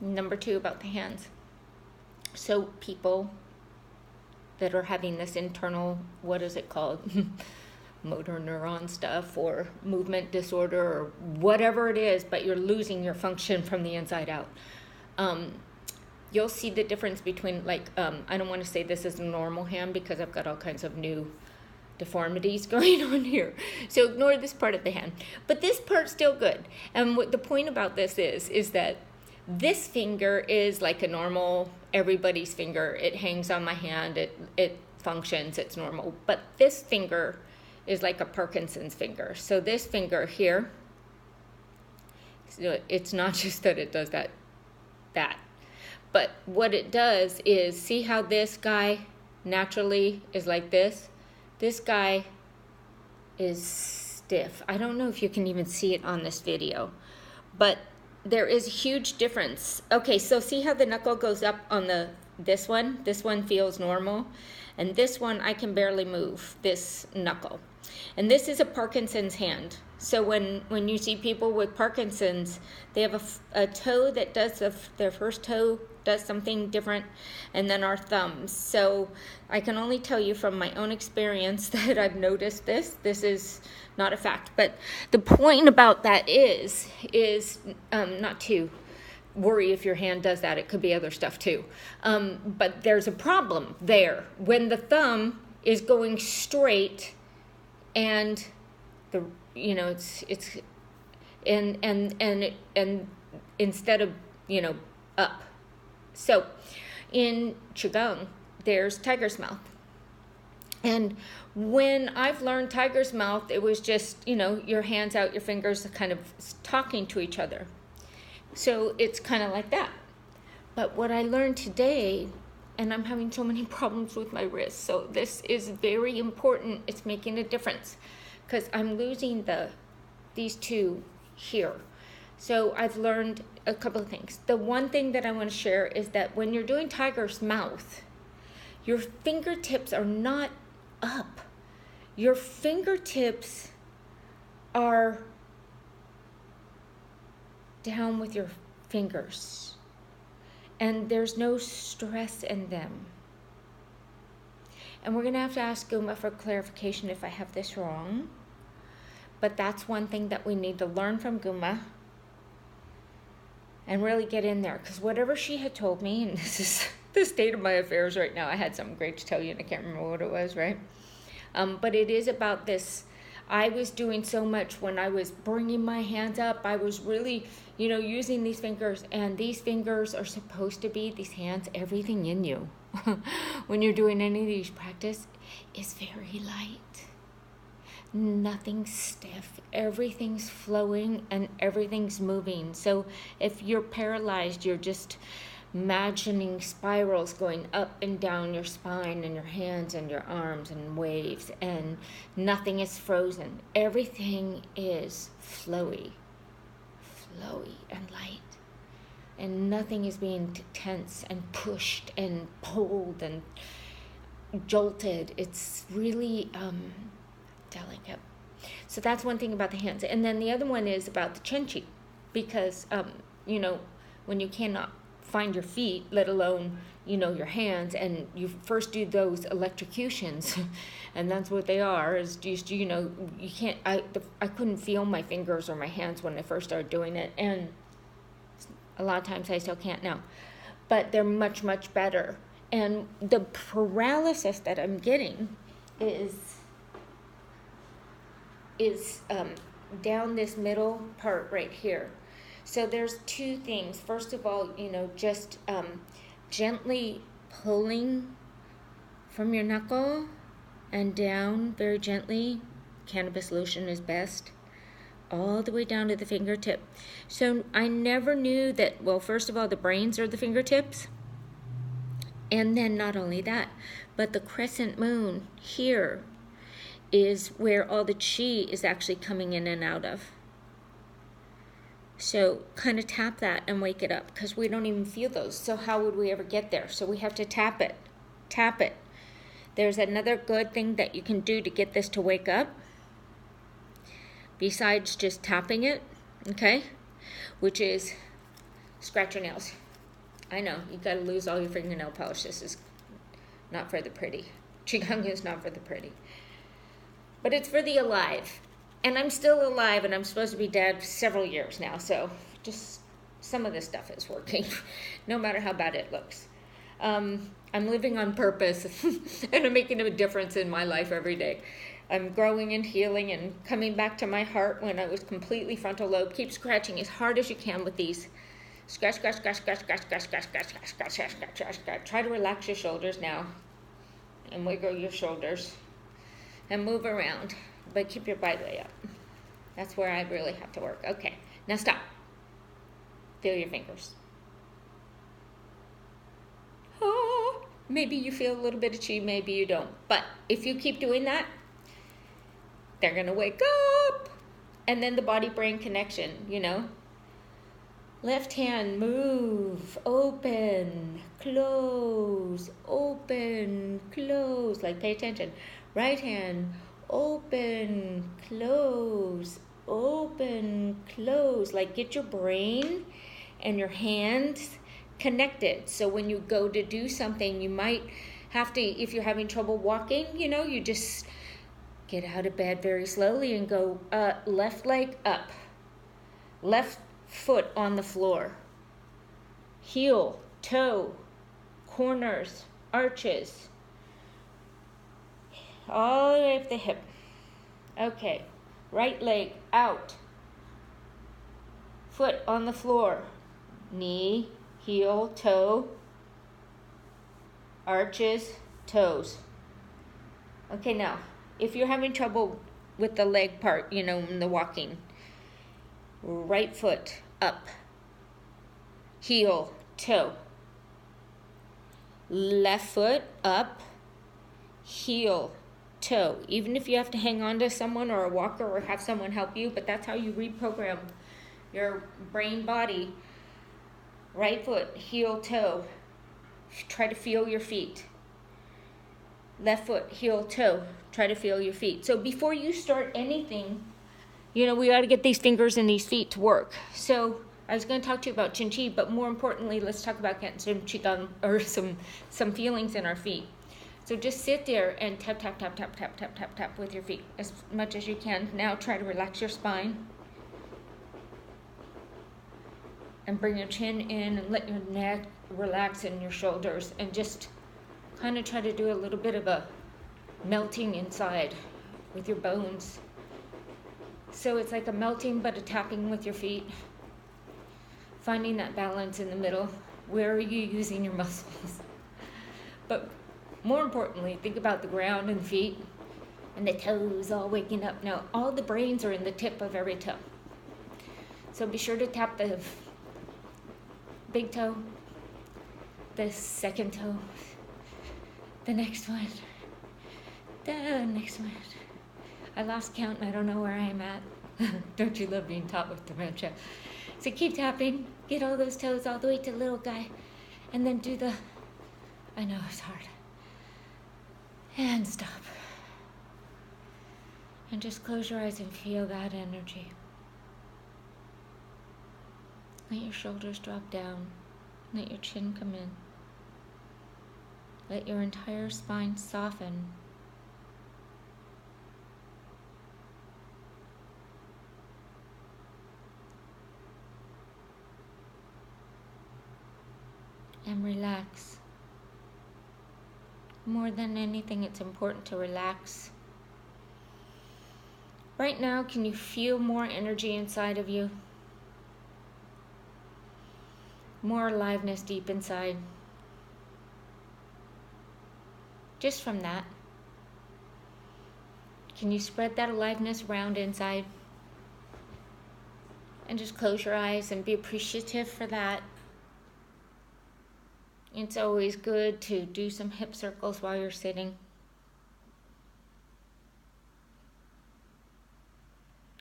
Number 2, about the hands. So people that are having this internal, what is it called? Motor neuron stuff or movement disorder or whatever it is, but you're losing your function from the inside out. You'll see the difference between, like, I don't want to say this is a normal hand because I've got all kinds of new deformities going on here. So ignore this part of the hand. But this part's still good. And what the point about this is that this finger is like a normal, everybody's finger. It hangs on my hand. It functions. It's normal. But this finger is like a Parkinson's finger. So this finger here, so it's not just that it does that. But what it does is, see how this guy naturally is like this? This guy is stiff. I don't know if you can even see it on this video, but there is a huge difference. Okay, so see how the knuckle goes up on this one? This one feels normal. And this one, I can barely move, this knuckle. And this is a Parkinson's hand. So when you see people with Parkinson's, they have a toe that does, their first toe does something different, and then our thumbs. So I can only tell you from my own experience that I've noticed this. This is not a fact. But the point about that is not to worry if your hand does that. It could be other stuff too. But there's a problem there. When the thumb is going straight and it's instead of up. So in Qigong there's tiger's mouth, and when I've learned tiger's mouth, it was just your hands out, your fingers kind of talking to each other. So it's kind of like that. But what I learned today, and I'm having so many problems with my wrist, so this is very important. It's making a difference because I'm losing these two here. So I've learned a couple of things. The one thing that I want to share is that when you're doing tiger's mouth, your fingertips are not up. Your fingertips are down with your fingers, and there's no stress in them. And we're going to have to ask Guma for clarification if I have this wrong. But that's one thing that we need to learn from Guma and really get in there. Because whatever she had told me, and this is the state of my affairs right now. I had something great to tell you, and I can't remember what it was, right? But it is about this. I was doing so much when I was bringing my hands up. I was really, using these fingers. And these fingers are supposed to be, these hands, everything in you. When you're doing any of these practice, is very light. Nothing's stiff. Everything's flowing and everything's moving. So if you're paralyzed, you're just imagining spirals going up and down your spine and your hands and your arms and waves, and nothing is frozen. Everything is flowy and light, and nothing is being tense and pushed and pulled and jolted. It's really delicate. So that's one thing about the hands. And then the other one is about the Chenchi, because when you cannot find your feet, let alone your hands, and you first do those electrocutions, and that's what they are, is just you can't, I couldn't feel my fingers or my hands when I first started doing it, and a lot of times I still can't now, but they're much better. And the paralysis that I'm getting is down this middle part right here. So there's two things. First of all, just gently pulling from your knuckle and down very gently. Cannabis lotion is best. All the way down to the fingertip. So I never knew that, well, first of all, the brains are the fingertips. And then not only that, but the crescent moon here is where all the chi is actually coming in and out of. So kind of tap that and wake it up, because we don't even feel those. So how would we ever get there? So we have to tap it. Tap it. There's another good thing that you can do to get this to wake up, besides just tapping it, okay? Which is scratch your nails. I know, you gotta lose all your fingernail polish. This is not for the pretty. Qigong is not for the pretty. But it's for the alive. And I'm still alive, and I'm supposed to be dead several years now, so just some of this stuff is working, no matter how bad it looks. I'm living on purpose, and I'm making a difference in my life every day. I'm growing and healing and coming back to my heart when I was completely frontal lobe. Keep scratching as hard as you can with these. Scratch, scratch, scratch, scratch, scratch, scratch, scratch, scratch, scratch, scratch, scratch, scratch, scratch. Try to relax your shoulders now and wiggle your shoulders and move around, but keep your body weight up. That's where I really have to work. Okay, now stop. Feel your fingers. Oh, maybe you feel a little bit of chi, maybe you don't. But if you keep doing that, they're gonna wake up. And then the body-brain connection, you know. Left hand, move, open, close, open, close. Like, pay attention. Right hand, open, close, open, close. Like, get your brain and your hands connected. So when you go to do something, you might have to, if you're having trouble walking, you know, you just get out of bed very slowly and go left leg up, left foot on the floor, heel, toe, corners, arches, all the way up the hip. Okay, right leg out, foot on the floor, knee, heel, toe, arches, toes. Okay, now, if you're having trouble with the leg part, you know, in the walking, right foot up, heel, toe, left foot up, heel, toe. Even if you have to hang on to someone or a walker or have someone help you, but that's how you reprogram your brain body. Right foot, heel, toe. Try to feel your feet. Left foot, heel, toe. Try to feel your feet. So before you start anything, you know, we got to get these fingers and these feet to work. So I was going to talk to you about Qin Chi, but more importantly, let's talk about getting some Qigong, or some feelings in our feet. So just sit there and tap, tap, tap, tap, tap, tap, tap, tap with your feet as much as you can. Now try to relax your spine. And bring your chin in and let your neck relax in your shoulders. And just kind of try to do a little bit of a melting inside with your bones. So it's like a melting but a tapping with your feet. Finding that balance in the middle. Where are you using your muscles? But more importantly, think about the ground and feet and the toes all waking up. Now, all the brains are in the tip of every toe. So be sure to tap the big toe, the second toe, the next one, the next one. I lost count and I don't know where I am at. Don't you love being taught with dementia? So keep tapping, get all those toes all the way to the little guy, and then do the, I know it's hard, and stop. And just close your eyes and feel that energy. Let your shoulders drop down. Let your chin come in. Let your entire spine soften. And relax. More than anything, it's important to relax. Right now, can you feel more energy inside of you? More aliveness deep inside. Just from that. Can you spread that aliveness around inside? And just close your eyes and be appreciative for that. It's always good to do some hip circles while you're sitting.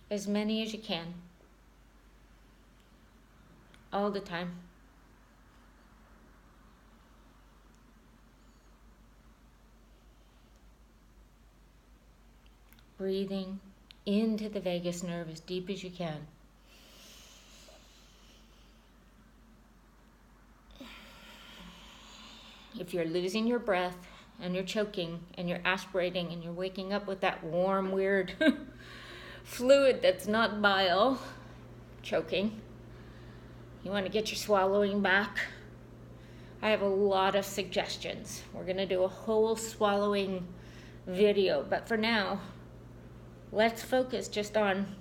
As many as you can. All the time. Breathing into the vagus nerve as deep as you can. if you're losing your breath and you're choking and you're aspirating and you're waking up with that warm, weird fluid that's not bile, choking, you want to get your swallowing back, I have a lot of suggestions. We're going to do a whole swallowing video, but for now, let's focus just on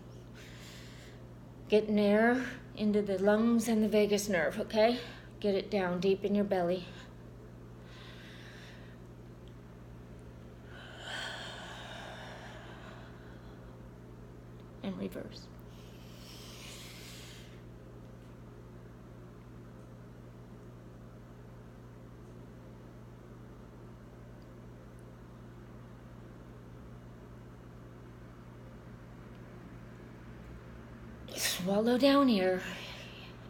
getting air into the lungs and the vagus nerve, okay? Get it down deep in your belly. And reverse. Swallow down air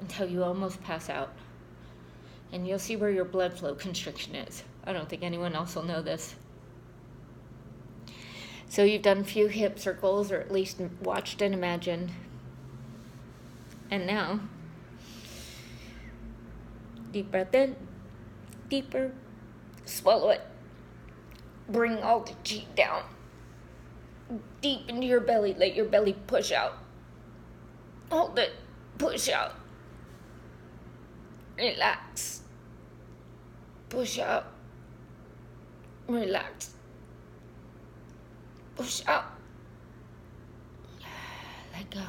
until you almost pass out. And you'll see where your blood flow constriction is. I don't think anyone else will know this. So you've done a few hip circles, or at least watched and imagined. And now, deep breath in, deeper, swallow it. Bring all the G down. Deep into your belly, let your belly push out. Hold it, push out. Relax. Push out. Relax. Push out. Let go.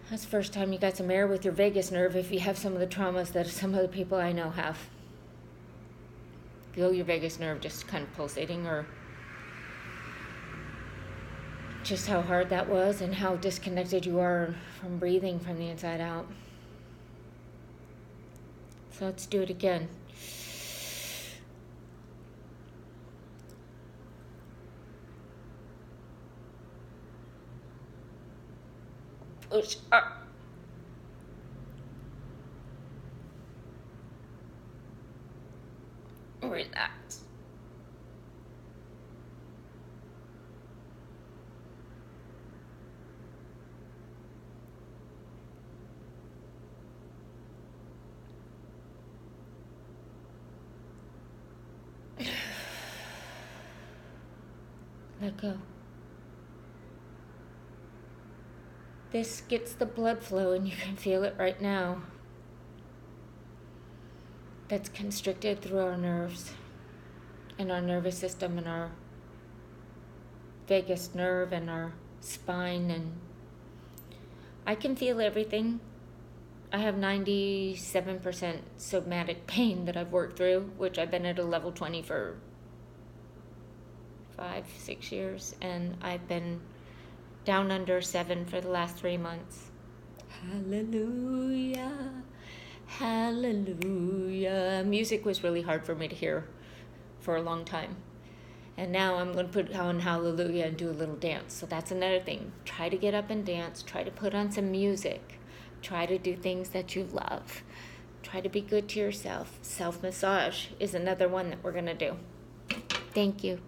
That's the first time you got some air with your vagus nerve if you have some of the traumas that some other people I know have. Feel your vagus nerve just kind of pulsating, or just how hard that was and how disconnected you are from breathing from the inside out. So let's do it again. Push up. Relax. Let go. This gets the blood flow, and you can feel it right now. That's constricted through our nerves and our nervous system and our vagus nerve and our spine, and I can feel everything. I have 97% somatic pain that I've worked through, which I've been at a level 20 for 5-6 years, and I've been down under 7 for the last 3 months. Hallelujah, hallelujah. Music was really hard for me to hear for a long time, and now I'm going to put on hallelujah and do a little dance. So that's another thing. Try to get up and dance. Try to put on some music. Try to do things that you love. Try to be good to yourself. Self-massage is another one that we're going to do. Thank you.